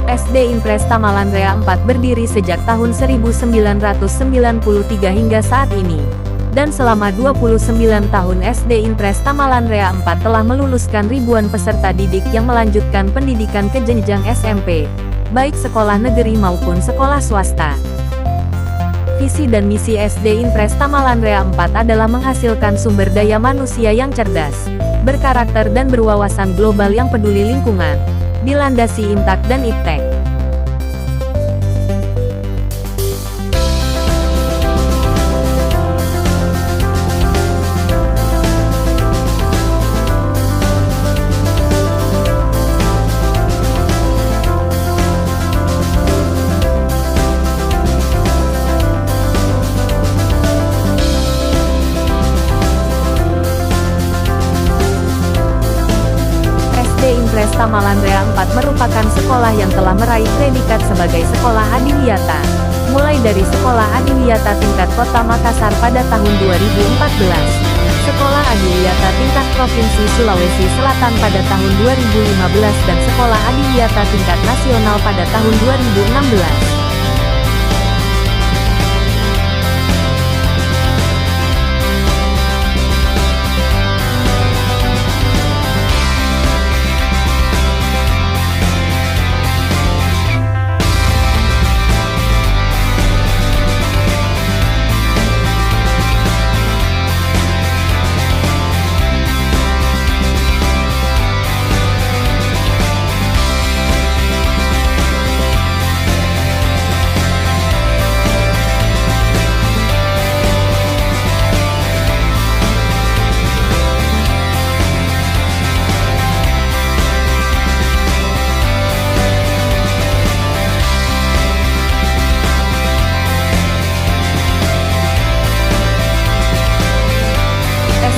SD Impres Tamalanrea 4 berdiri sejak tahun 1993 hingga saat ini. Dan selama 29 tahun SD Impres Tamalanrea 4 telah meluluskan ribuan peserta didik yang melanjutkan pendidikan ke jenjang SMP, baik sekolah negeri maupun sekolah swasta. Visi dan misi SD Impres Tamalanrea 4 adalah menghasilkan sumber daya manusia yang cerdas, berkarakter dan berwawasan global yang peduli lingkungan, dilandasi IMTAK dan IPTEK. Impres Tamalanrea 4 merupakan sekolah yang telah meraih predikat sebagai sekolah adiwiyata, mulai dari sekolah adiwiyata tingkat Kota Makassar pada tahun 2014, sekolah adiwiyata tingkat Provinsi Sulawesi Selatan pada tahun 2015 dan sekolah adiwiyata tingkat nasional pada tahun 2016.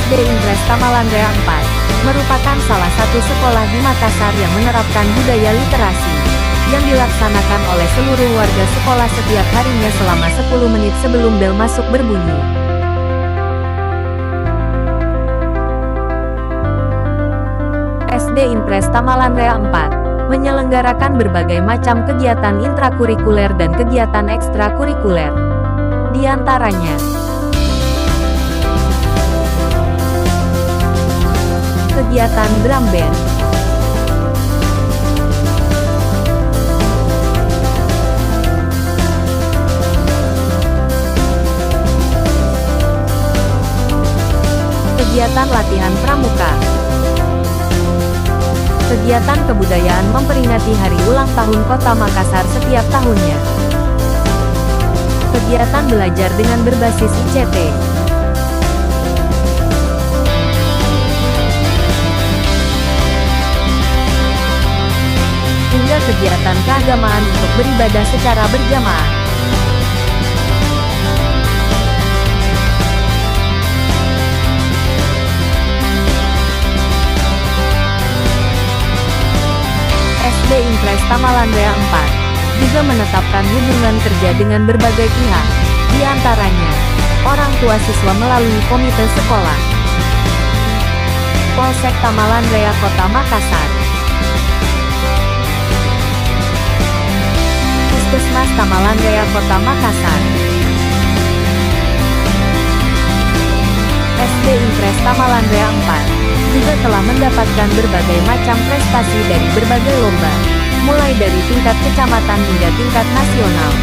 SD Impres Tamalanrea 4 merupakan salah satu sekolah di Makassar yang menerapkan budaya literasi, yang dilaksanakan oleh seluruh warga sekolah setiap harinya selama 10 menit sebelum bel masuk berbunyi. SD Impres Tamalanrea 4 menyelenggarakan berbagai macam kegiatan intrakurikuler dan kegiatan ekstrakurikuler. Di antaranya, kegiatan drum band, kegiatan latihan pramuka, kegiatan kebudayaan memperingati hari ulang tahun Kota Makassar setiap tahunnya, kegiatan belajar dengan berbasis ICT, hingga kegiatan keagamaan untuk beribadah secara berjamaah. SD Impres Tamalanrea 4 juga menetapkan hubungan kerja dengan berbagai pihak, di antaranya orang tua siswa melalui komite sekolah, Polsek Tamalanrea Kota Makassar, Puskesmas Tamalanrea Kota Makassar, SD Impres Tamalanrea 4 juga telah mendapatkan berbagai macam prestasi dari berbagai lomba, mulai dari tingkat kecamatan hingga tingkat nasional.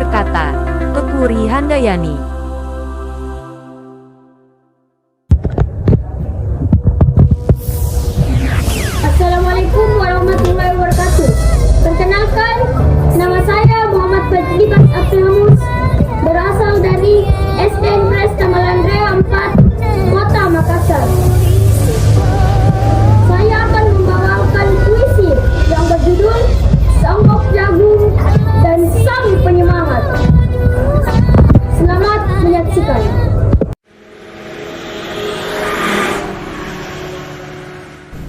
Kata Kekuri Handayani. Assalamualaikum warahmatullahi wabarakatuh. Perkenalkan, nama saya Muhammad Fadli Bas Abdulhamus, berasal dari SD Impres Tamalanrea 4, Kota Makassar. Saya akan membawakan puisi yang berjudul Seonggok Jagung dan Sang Penyemangat. Selamat menyaksikan.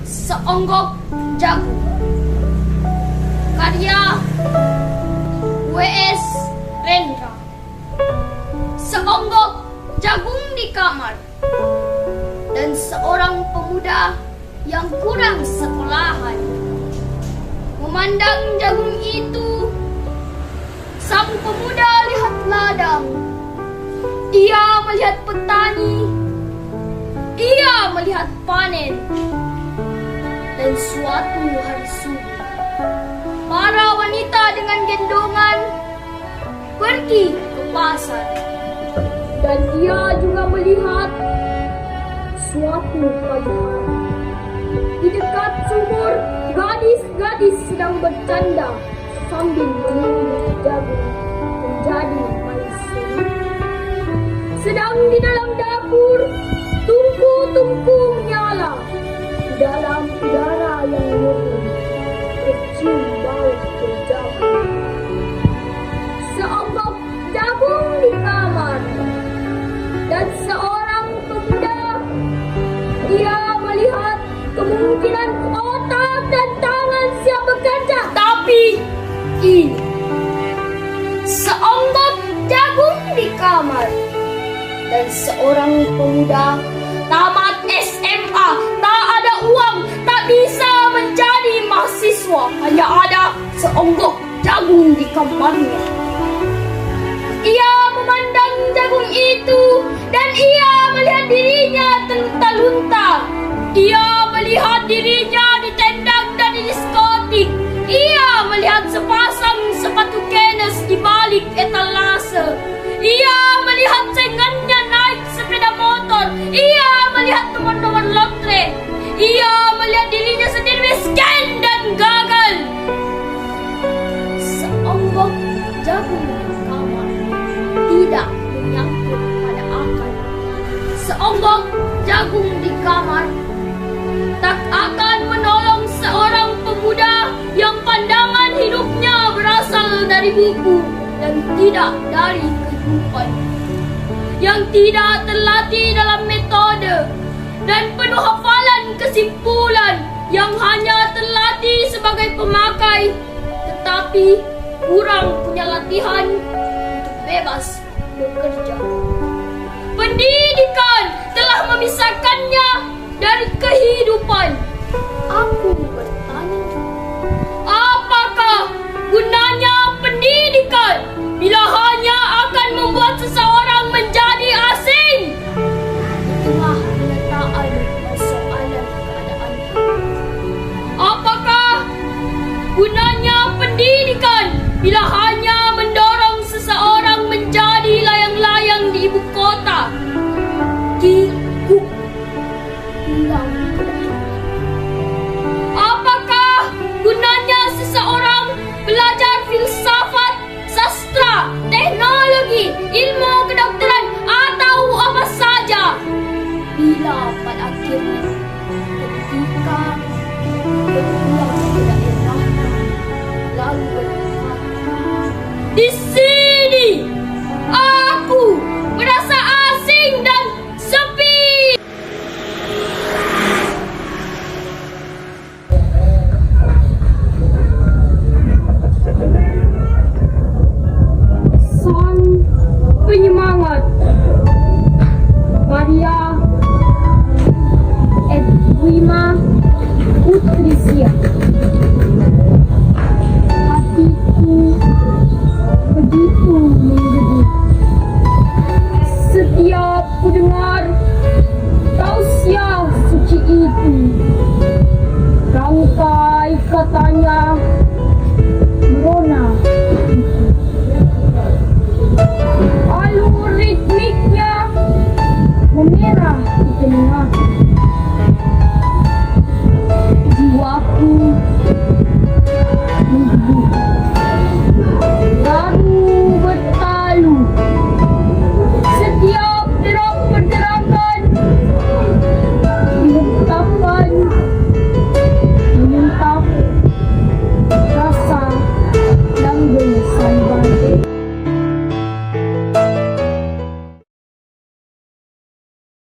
Seonggok Jagung, karya W.S. Rendra. Seonggok jagung di kamar, dan seorang pemuda yang kurang sekolahan memandang jagung itu. Sang pemuda lihat ladang, ia melihat petani, ia melihat panen. Dan suatu hari subuh, para wanita dengan gendongan pergi ke pasar. Dan dia juga melihat suatu pagi hari, di dekat sumur gadis-gadis sedang bercanda sambil menunggu jagung menjadi maizena. Sedang di dalam dapur, tungku-tungku menyala. Di dalam udara yang murni tercium bau jagung. Seonggok jagung di kamar, dan seorang pemuda, dia melihat kemungkinan otak dan tangan siap bekerja. Tapi ini seonggok jagung di kamar, dan seorang pemuda tamat SMA, tak ada uang, tak bisa menjadi mahasiswa, hanya ada seonggok jagung di kamarnya. Ia memandang jagung itu, dan ia melihat dirinya terlunta-lunta. Ia melihat dirinya ditendang dan di diskotik. Ia melihat sepasang sepatu kenes di balik etalase. Ia melihat saingannya naik sepeda motor. Ia melihat nomor-nomor lotre. Ia melihat dirinya sendiri miskin dan gagal. Seonggok jagung di kamar tidak menyangkut pada akal. Seonggok jagung di kamar tak akan menolong seorang pemuda yang pandangan hidupnya berasal dari buku dan tidak dari kehidupan, yang tidak terlatih dalam metode dan penuh hafalan kesimpulan, yang hanya terlatih sebagai pemakai tetapi kurang punya latihan untuk bebas bekerja. Pendidikan telah memisahkannya dari kehidupan. Aku bertanya, apakah gunanya pendidikan bila hanya akan membuat seseorang menjadi asing? Di tengah penataan persoalan keadaan, apakah gunanya pendidikan bila hanya mendorong seseorang menjadi layang-layang di ibu kota? Pulang ke depan. Apakah Di sini aku merasa asing dan sepi. Sang penyemangat Maria Edwina Patricia. Hatiku begitu menggedut setiap ku dengar